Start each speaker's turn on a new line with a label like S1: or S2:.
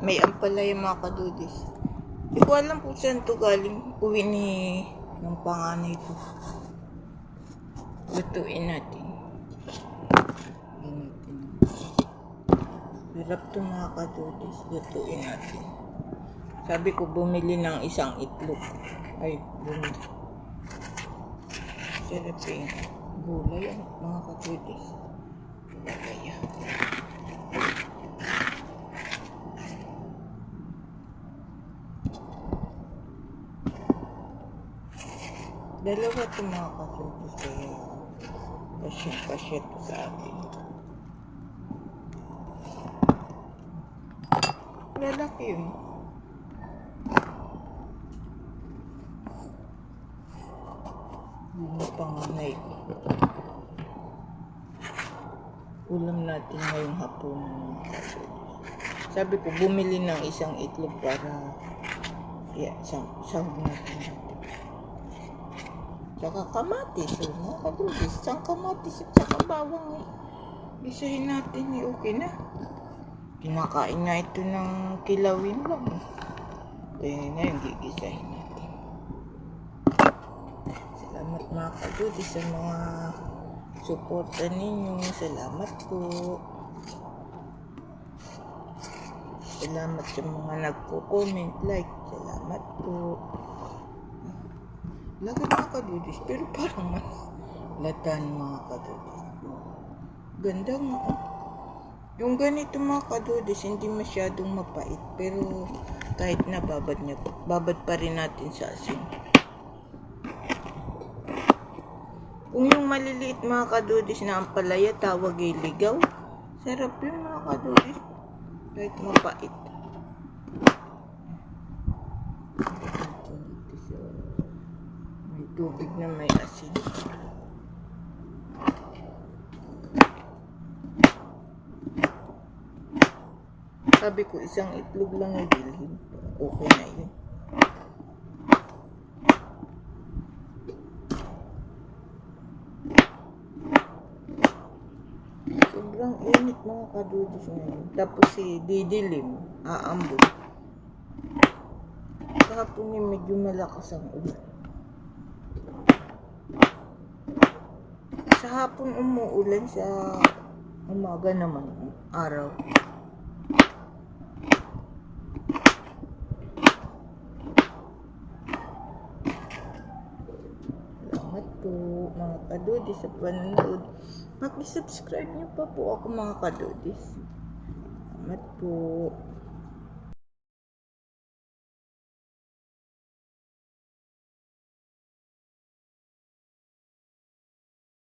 S1: may ampalaya mga kadudis. Hindi ko alam kung saan to galing. Uwi ng panganay ko. Lutuin natin. Hirap to mga kadudis. Lutuin natin. Sabi ko bumili ng isang itlog. Ay, bumili. Sarap yung gulay mga kadudis. Kaya. Dalawa ito mga kadudis. Kaya pasyet sa atin. Lalaki yun. Yung panganay ko. Ulam natin ngayong hapon. Sabi ko bumili ng isang itlog para sahog natin. Tsaka kamatis. Mga kadudis. Isang kamatis at saka bawang. Isahin natin. Okay na. Kinakain nga ito ng kilawin lang. Ngayon gigisahin natin. Salamat mga kadudis sa mga suporta ninyo. Salamat po. Salamat sa mga nagko-comment, like. Salamat po. Lagi mga kadudis, pero parang latan mga kadudis. Ganda nga. Yung ganito mga kadudis, hindi masyadong mapait. Pero kahit na babad pa rin natin sa asin. Kung yung maliliit mga kadudis na ampalaya, tawag ay ligaw. Sarap yun mga kadudis. Kahit mapait. May tubig na may asin. Sabi ko isang itlog lang ay bilhin. Okay na yun. Sobrang init mga kadudis ngayon. Tapos didilim, aambon. Kahapon medyo malakas ang ulan. Sa hapon umuulan, sa umaga naman araw. Salamat po mga kadudis sa panonood. Mag-subscribe niyo pa po ako mga kadudis. Salamat po.